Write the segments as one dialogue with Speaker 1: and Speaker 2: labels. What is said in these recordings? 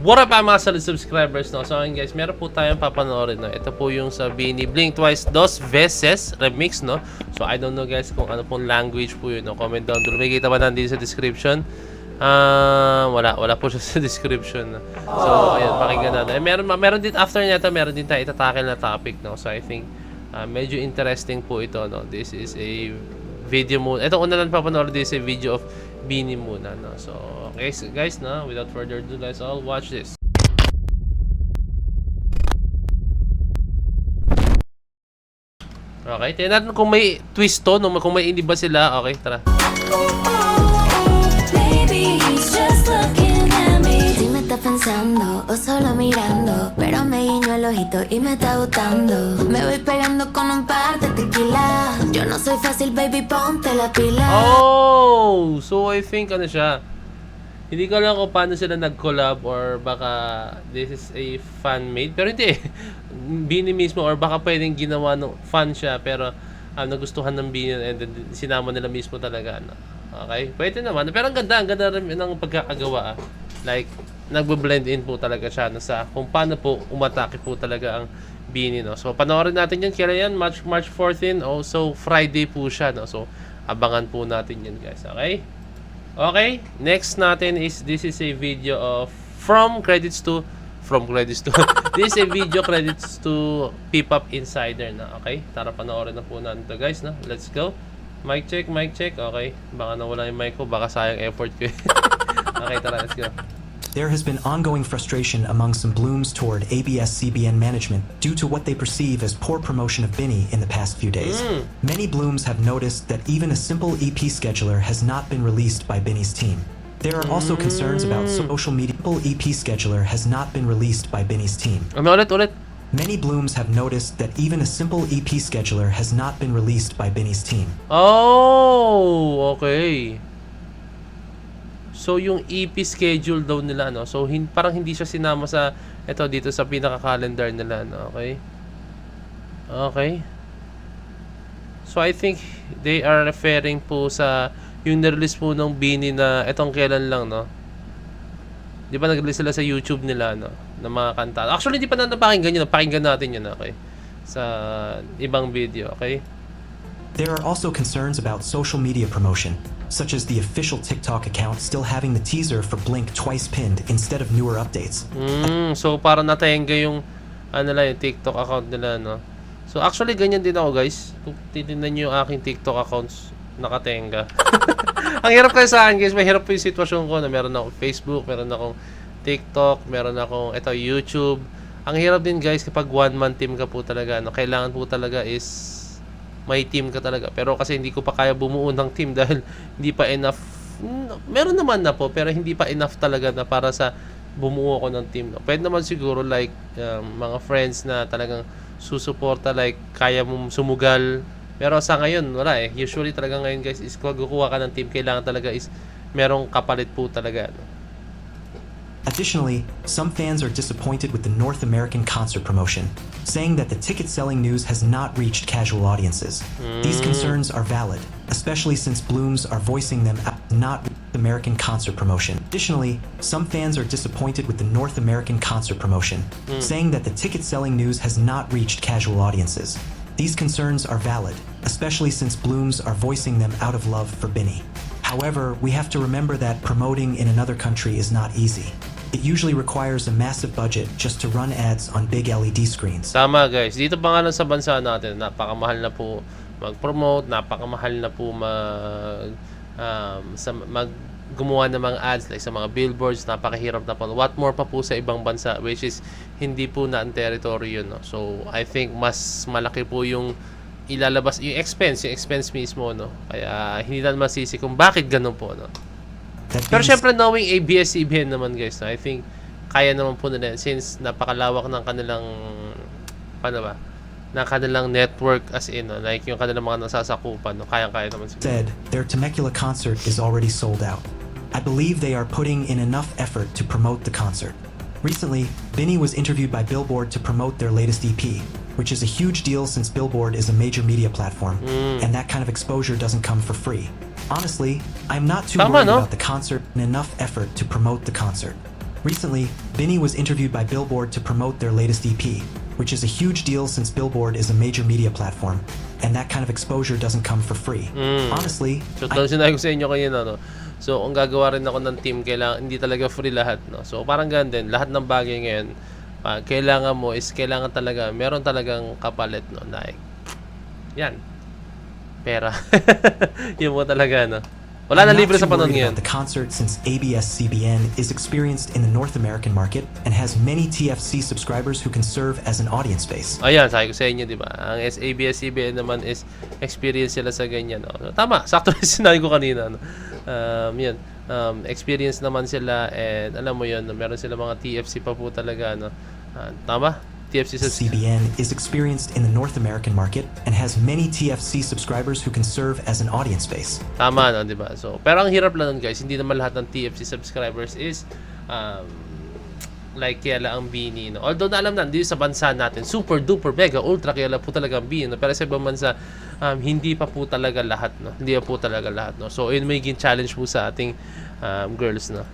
Speaker 1: What up mga solid subscribers, no? So ayun guys, meron po tayong papanoorin, no? Ito po yung sa BINI Blink Twice Dos Veces Remix, no? So I don't know guys kung ano pong language po yun, no? Comment down below. May kita ba nandito sa description? Wala po siya sa description, no? So ayun, pakinggan natin. Meron din after nito, meron din tayo itatakil na topic, no? So I think medyo interesting po ito, no? This is a video muna. Ito una lang papanoorin, this is a video of BINI muna, no? So okay guys, no? Without further ado, let's all watch this. Okay, tingnan natin kung may twist to, no? Kung may hindi ba sila. Okay, tara.
Speaker 2: Baby, he's just looking at me. Si me está pensando o solo mirando, pero me guiño el ojito y me está gustando. Me voy pegando con un par de tequila. Yo no soy fácil, baby, ponte la pila.
Speaker 1: Oh! So I think ano siya. Hindi ko alam kung paano sila nag-collab or baka this is a fan-made. Pero hindi. BINI mismo or baka pwedeng ginawa ng fan siya pero nagustuhan ng BINI and then sinama nila mismo talaga. No? Okay? Pwede naman. Pero ang ganda rin ng pagkakagawa. Like, nagbe-blend in po talaga siya no, sa kung paano po umatake po talaga ang BINI. No? So, panoorin natin yan. Kailan yan? March 14. Also, Friday po siya. No? So, abangan po natin yan guys. Okay? Okay, next natin is this is a video of credits to this is a video credits to P-Pop Insider na. Okay, tara panoorin na po natin to guys, no? Let's go. Mic check. Okay, baka nawala yung mic ko, baka sayang effort ko. Okay, tara, let's go.
Speaker 3: There has been ongoing frustration among some Blooms toward ABS-CBN management due to what they perceive as poor promotion of BINI in the past few days. Many Blooms have noticed that even a simple EP scheduler has not been released by BINI's team. There are also concerns about social media. Simple EP scheduler has not been released by BINI's team.
Speaker 1: Ulit.
Speaker 3: Many Blooms have noticed that even a simple EP scheduler has not been released by BINI's team.
Speaker 1: Oh, okay. So yung EP schedule daw nila, no. So parang hindi siya sinama sa dito sa pinaka-calendar nila, no. Okay. Okay. So I think they are referring po sa yung na-release po ng BINI na etong kailan lang, no. 'Di ba nag-release sila sa YouTube nila, no, ng mga kanta. Actually, hindi pa napakinggan yun. Pakinggan natin yun, okay. Sa ibang video, okay?
Speaker 3: There are also concerns about social media promotion, such as the official TikTok account still having the teaser for Blink twice pinned instead of newer updates.
Speaker 1: So parang natayenga yung yung TikTok account nila, no. So actually ganyan din ako, guys. Kung titingnan niyo yung aking TikTok accounts, nakatenga. Ang hirap kasi sa akin, guys. Mahirap po yung sitwasyon ko na meron akong Facebook, meron akong TikTok, meron akong YouTube. Ang hirap din, guys, kapag one-man team ka po talaga, no. Kailangan po talaga is may team ka talaga. Pero kasi hindi ko pa kaya bumuo ng team dahil hindi pa enough. Meron naman na po, pero hindi pa enough talaga na para sa bumuo ko ng team. No? Pwede naman siguro like mga friends na talagang susuporta, like kaya mong sumugal. Pero sa ngayon, wala eh. Usually talaga ngayon guys, is kung kukuha ka ng team, kailangan talaga is merong kapalit po talaga. No?
Speaker 3: Additionally, some fans are disappointed with the North American concert promotion, saying that the ticket-selling news has not reached casual audiences. These concerns are valid, especially since Blooms are voicing them out, not American concert promotion. Additionally, some fans are disappointed with the North American concert promotion, saying that the ticket-selling news has not reached casual audiences. These concerns are valid, especially since Blooms are voicing them out of love for BINI. However, we have to remember that promoting in another country is not easy. It usually requires a massive budget just to run ads on big LED screens.
Speaker 1: Tama guys, dito pa nga lang sa bansa natin, napakamahal na po mag-promote, napakamahal na po gumawa ng mga ads like sa mga billboards, napakahirap na po. What more pa po sa ibang bansa, which is hindi po na ang territory yun, no? So I think mas malaki po yung ilalabas, yung expense mismo, no? Kaya hindi na masisi kung bakit ganun po, no? Pero syempre knowing ABS-CBN naman guys, no? I think kaya naman po nila since napakalawak ng kanilang ng kanilang network as in, no? Like yung kanilang mga nasasakupan, no? Kaya naman siguro.
Speaker 3: Said their Temecula concert is already sold out. I believe they are putting in enough effort to promote the concert. Recently, BINI was interviewed by Billboard to promote their latest EP, which is a huge deal since Billboard is a major media platform, and that kind of exposure doesn't come for free. Honestly, I'm not too worried about the concert and enough effort to promote the concert. Recently, Binny was interviewed by Billboard to promote their latest EP, which is a huge deal since Billboard is a major media platform, and that kind of exposure doesn't come for free. Honestly,
Speaker 1: So, sinabi ko sa inyo kanina, no? So, kung gagawa rin ako ng team, kailangan, hindi talaga free lahat, no? So, parang ganun din, lahat ng bagay ngayon, kailangan mo is, kailangan talaga, meron talagang kapalit, no? Like, yan. Pera. Yun mo talaga, no? Wala na
Speaker 3: I'm not
Speaker 1: libre sa
Speaker 3: too
Speaker 1: panahon
Speaker 3: worried
Speaker 1: ngayon.
Speaker 3: about the concert since ABS-CBN is experienced in the North American market and has many TFC subscribers who can serve as an audience base.
Speaker 1: Ayan, sabi ko sa inyo, di ba? Ang ABS-CBN naman is experience sila sa ganyan. No? So, tama, sakto rin sinabi ko kanina. No? Yun. Experience naman sila and alam mo yun, no? Meron sila mga TFC pa po talaga. No? Tama? TFC sa
Speaker 3: CBN is experienced in the North American market and has many TFC subscribers who can serve as an audience base.
Speaker 1: Tama, no, di ba? So, pero ang hirap lang nun, guys. Hindi naman lahat ng TFC subscribers is like kaya ang Bini, no? Although na alam na, dito sa bansa natin, super duper mega ultra kaya po talaga ang Bini, no? Pero sa ibang bansa, hindi pa po talaga lahat, no? Hindi pa po talaga lahat, no? So, yun magiging challenge po sa ating girls, no?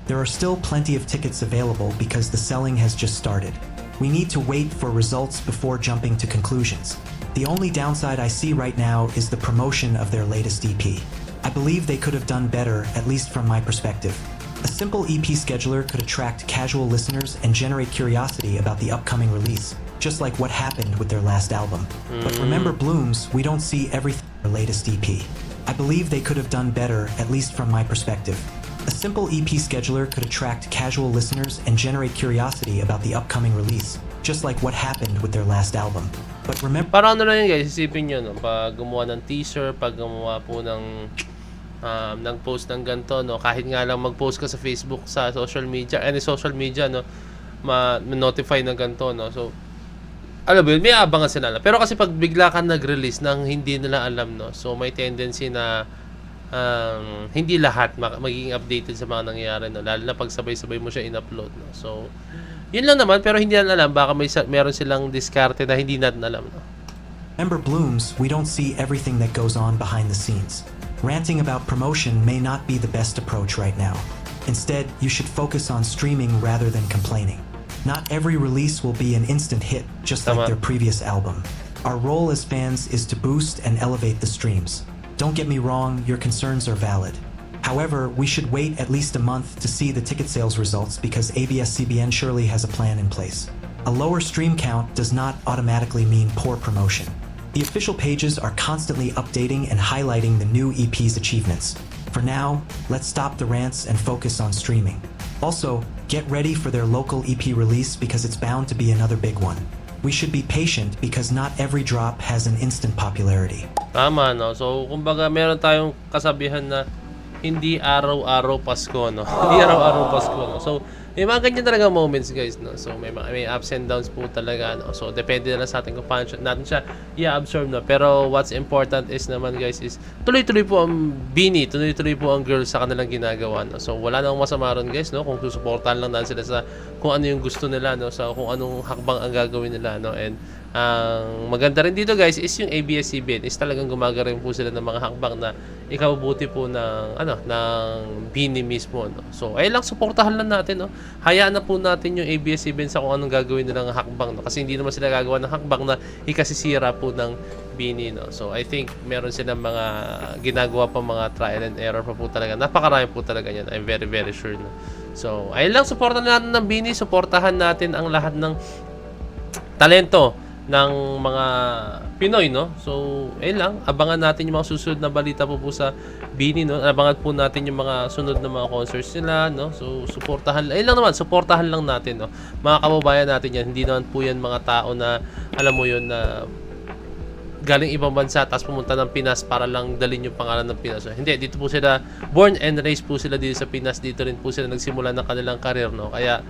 Speaker 3: There are still plenty of tickets available because the selling has just started. We need to wait for results before jumping to conclusions. The only downside I see right now is the promotion of their latest EP. I believe they could have done better, at least from my perspective. A simple EP scheduler could attract casual listeners and generate curiosity about the upcoming release, just like what happened with their last album. But remember Blooms, we don't see everything in their latest EP. I believe they could have done better, at least from my perspective. A simple EP scheduler could attract casual listeners and generate curiosity about the upcoming release, just like what happened with their last album. But remember,
Speaker 1: Parang ano lang yun, guys, isipin nyo, no? Pag gumawa ng teaser, pag gumawa po ng post ng ganito, no? Kahit nga lang mag-post ka sa Facebook, sa social media, any social media, no? Ma-notify ng ganito, no? So, alam mo yun, may abangan sila na. Pero kasi pag bigla ka nag-release ng hindi nila alam, no? So, may tendency na hindi lahat magiging updated sa mga nangyayari, no? Lalo na pag sabay-sabay mo siya in-upload, no? So, yun lang naman, pero hindi natin alam, baka meron silang diskarte na hindi natin alam, no?
Speaker 3: remember Blooms, we don't see everything that goes on behind the scenes. Ranting about promotion may not be the best approach right now. Instead, you should focus on streaming rather than complaining. Not every release will be an instant hit, just like
Speaker 1: Tama.
Speaker 3: their previous album. Our role as fans is to boost and elevate the streams. Don't get me wrong, your concerns are valid. However, we should wait at least a month to see the ticket sales results because ABS-CBN surely has a plan in place. A lower stream count does not automatically mean poor promotion. The official pages are constantly updating and highlighting the new EP's achievements. For now, let's stop the rants and focus on streaming. Also, get ready for their local EP release because it's bound to be another big one. We should be patient because not every drop has an instant popularity.
Speaker 1: Tama, no? So, kumbaga, meron tayong kasabihan na hindi araw-araw Pasko, no? Hindi araw-araw Pasko, no? So, may mga ganyan talaga moments, guys, no? So, may ups and downs po talaga, no? So, depende na lang sa ating kung paano natin siya i-absorb, no? Pero, what's important is naman, guys, is tuloy-tuloy po ang Bini, tuloy-tuloy po ang girls sa kanilang ginagawa, no? So, wala nang masama ron, guys, no? Kung susuportahan lang natin sila sa kung ano yung gusto nila, no? Sa kung anong hakbang ang gagawin nila, no? And, ang maganda rin dito, guys, is yung ABS-CBN is talagang gumagawa rin po sila ng mga hakbang na ikabubuti po ng Bini mismo, no? So, ay lang suportahan lang natin, no? Hayaan na po natin yung ABS-CBN sa kung anong gagawin nilang hakbang, no? Kasi hindi naman sila gagawa ng hakbang na ikasisira po ng Bini, no? So, I think meron silang mga ginagawa pa mga trial and error pa po talaga. Napakarami po talaga yan. I'm very, very sure, no? So, ay lang, suportahan natin ng Bini, suportahan natin ang lahat ng talento ng mga Pinoy, no? So, ayun lang, abangan natin yung mga susunod na balita po sa Bini, no? Abangan po natin yung mga sunod na mga concerts nila, no? So, suportahan, ayun lang naman, suportahan lang natin, no? Mga kababayan natin yan, hindi naman po yan mga tao na, alam mo yun, na galing ibang bansa tapos pumunta ng Pinas para lang dalhin yung pangalan ng Pinas. So, hindi, dito po sila, born and raised po sila dito sa Pinas, dito rin po sila nagsimula ng kanilang career, no? Kaya,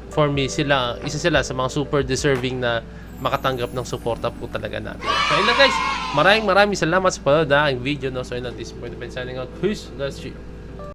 Speaker 1: for me, isa sila sa mga super deserving na makatanggap ng suporta po talaga natin. So, ayun lang, guys. Maraming salamat sa panonood ng aking video, no? So, ayun lang, this is Point of Signing out. Peace. Let's see.